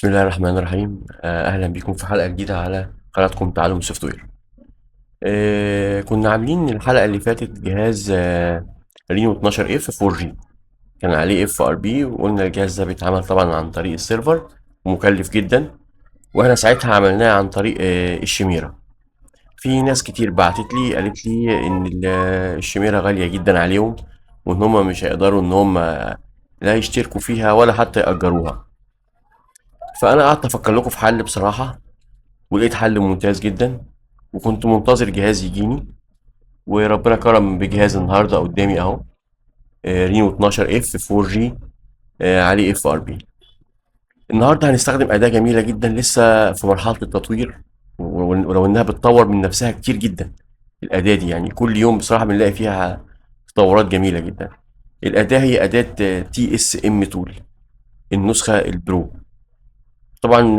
بسم الله الرحمن الرحيم. اهلا بكم في حلقه جديده على قناتكم تعلم السوفت وير. كنا عاملين الحلقه اللي فاتت جهاز رينو 12 اف 4 جي. كان عليه اف ار بي، وقلنا الجهاز ده بيتعمل طبعا عن طريق السيرفر ومكلف جدا. واحنا ساعتها عملناه عن طريق الشميره. في ناس كتير بعتت لي قالت لي ان الشميره غاليه جدا عليهم، وان هم مش هيقدروا ان هم لا يشتركوا فيها ولا حتى يأجروها. فانا قعدت افكر لكم في حل بصراحه، ولقيت حل ممتاز جدا. وكنت منتظر جهاز يجيني، وربنا كرم بجهاز النهارده قدامي اهو. رينو 12 اف 4 جي، عليه اف ار بي. النهارده هنستخدم اداه جميله جدا لسه في مرحله التطوير، ولو انها بتطور من نفسها كتير جدا. الاداه دي يعني كل يوم بصراحه بنلاقي فيها تطورات جميله جدا. الاداه هي اداه تي اس ام تول، النسخه البرو. طبعا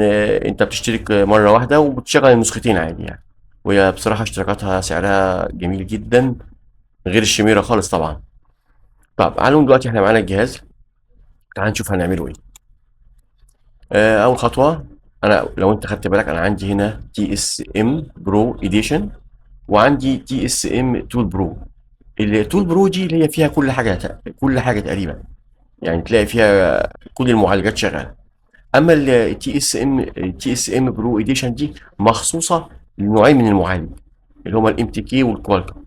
انت بتشترك مره واحده وبتشغل النسختين عادي يعني. وهي بصراحه اشتراكاتها سعرها جميل جدا، غير الشميره خالص طبعا. طب تعالوا دلوقتي احنا معانا الجهاز، تعال نشوف هنعمله ايه. اول خطوه، انا لو انت خدت بالك انا عندي هنا تي اس ام برو اديشن، وعندي تي اس ام تول برو. التول برو دي اللي هي فيها كل حاجه، كل حاجه تقريبا، يعني تلاقي فيها كل المعالجات شغاله. اما التي اس ام برو اديشن دي مخصوصه لنوعين من المعالج، اللي هما الام تي كي والكوالكوم،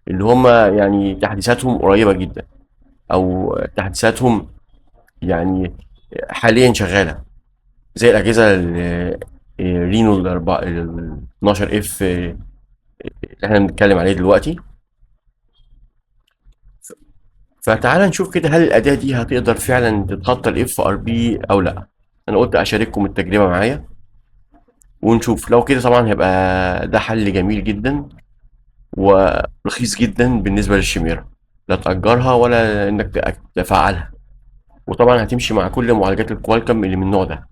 اللي هما يعني تحديثاتهم قريبه جدا، او تحديثاتهم يعني حاليا شغاله، زي الاجهزه رينو ال 12 اف اللي احنا بنتكلم عليه دلوقتي. فتعال نشوف كده هل الاداه دي هتقدر فعلا تتخطى الاف ار بي او لا. انا قلت اشارككم التجربه معايا ونشوف. لو كده طبعا هيبقى ده حل جميل جدا ورخيص جدا بالنسبه للشميره، لا تأجرها ولا انك تفعلها. وطبعا هتمشي مع كل معالجات الكوالكم اللي من النوع ده.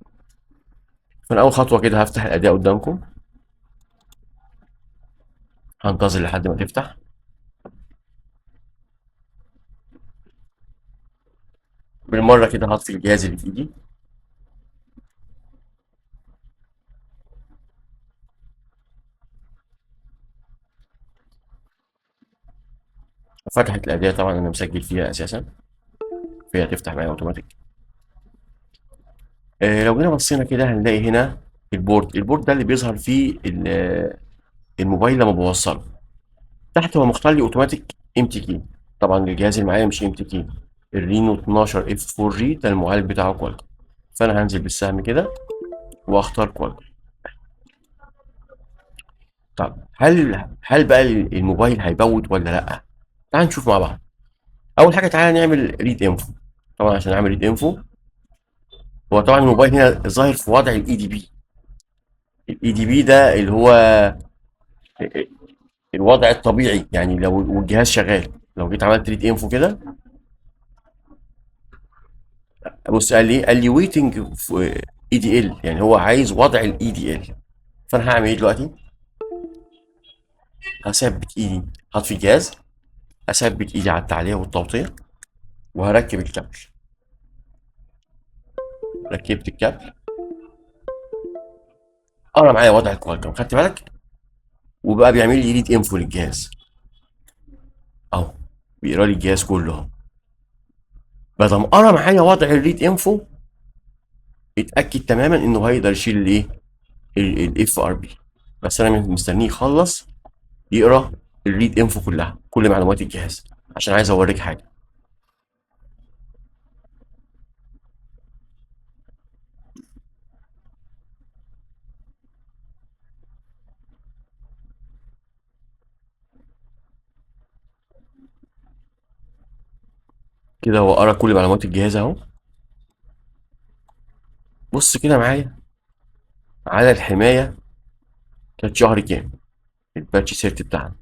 فانا اول خطوه كده هفتح الاداه قدامكم، هنتظر لحد ما تفتح. بالمره كده هطفي الجهاز اللي في ايدي. فتحت الاداه، طبعا انا مسجل فيها اساسا، فهي هتفتح معايا اوتوماتيك. لو جينا بصينا كده هنلاقي هنا البورد ده اللي بيظهر فيه الموبايل لما بوصله. تحت هو مختار لي اوتوماتيك ام تي كي. طبعا الجهاز اللي معايا مش ام تي كي، الرينو 12 اف 4 جي ده المعالج بتاعه كوالكوم. فانا هنزل بالسهم كده واختار كوالكوم. طب هل بقى الموبايل هيبوت ولا لا؟ تعال نشوف مع بعض. اول حاجه تعالى نعمل ريد انفو. طبعا عشان اعمل ريد انفو، هو طبعا الموبايل هنا ظاهر في وضع الاي دي بي. الاي دي بي ده اللي هو الوضع الطبيعي، يعني لو والجهاز شغال. لو جيت عملت ريد انفو كده، بص قال لي ويتنج اي دي ال، يعني هو عايز وضع الاي دي ال. فانا هعمل ايه دلوقتي؟ هثبت ايدي، هطفي الجهاز، اثبت ايدي على التعليق والتوطية، وهركب الكابل. ركبت الكابل، قرا معايا وضع الكوالكم، خدت بالك؟ وبقى بيعمل لي ريد انفو للجهاز اهو، بيقرا لي الجهاز كله اهو. بدل ما قرا معايا وضع الريد انفو، اتاكد تماما انه هيقدر يشيل الايه، الاف ار بي. بس انا مستنيه يخلص يقرا الريد انفو كلها، كل معلومات الجهاز، عشان عايز اوريك حاجه. كده هو قرا كل معلومات الجهاز اهو. بص كده معايا على الحمايه، كانت شهر كام الباتش سيرت بتاعنا.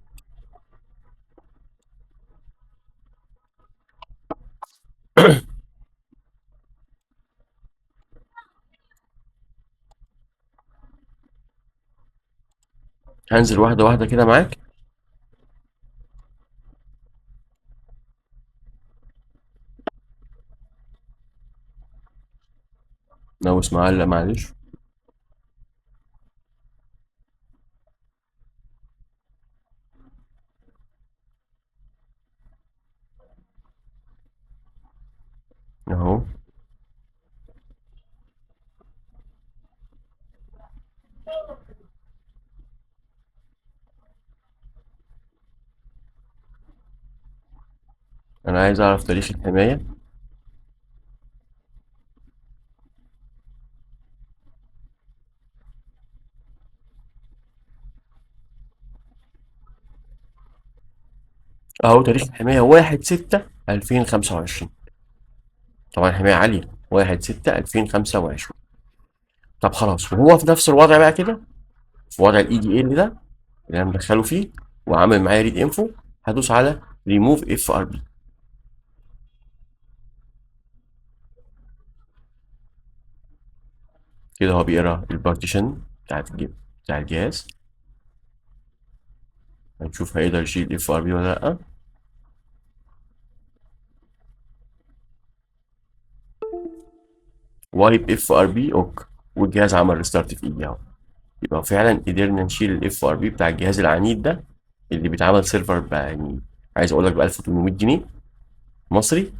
هنزل واحده واحده كده معاك. ناقص معلق معلش. اهو. انا عايز اعرف تاريخ الحماية. اهو تاريخ الحماية 1/6/2025. طبعا حماية عالية. 1/6/2025. طب خلاص، وهو في نفس الوضع بقى كده، في وضع الاي دي ال ده اللي انا مدخله فيه وعامل معايا ريد انفو، هدوس على ريموف اف ار بي. كده هو بيقرا البارتيشن بتاع الجهاز. هنشوف هيقدر يشيل الاف ار بي ولا لا. وايب اف ار بي اوك، والجهاز عمل ريستارت في ايدي اهو. يبقى فعلا قدرنا نشيل الاف ار بي بتاع الجهاز العنيد ده، اللي بيتعمل سيرفر بقى يعني، عايز اقول لك ب 1800 جنيه مصري.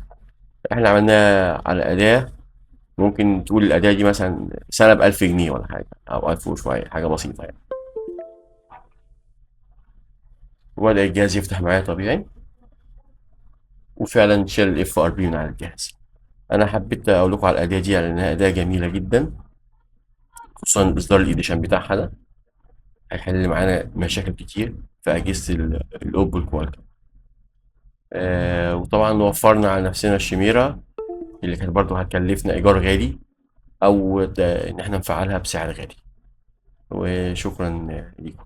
احنا عملناه على اداه، ممكن تقول الاداه دي مثلا سنه ب 1000 جنيه ولا حاجه، او 1000 وشويه، حاجه بسيطه يعني. وبدا الجهاز يفتح معايا طبيعي، وفعلا شال الاف ار بي من على الجهاز. انا حبيت اقول لكم على الاداه دي لانها اداه جميله جدا، خصوصا الاصدار الايديشن بتاعها ده هيحل معانا مشاكل كتير في اجهزه الاوبو الكوالكوم. وطبعا وفرنا على نفسنا الشميره اللي كانت برضو هتكلفنا ايجار غالي، او ان احنا نفعلها بسعر غالي. وشكرا ليكم.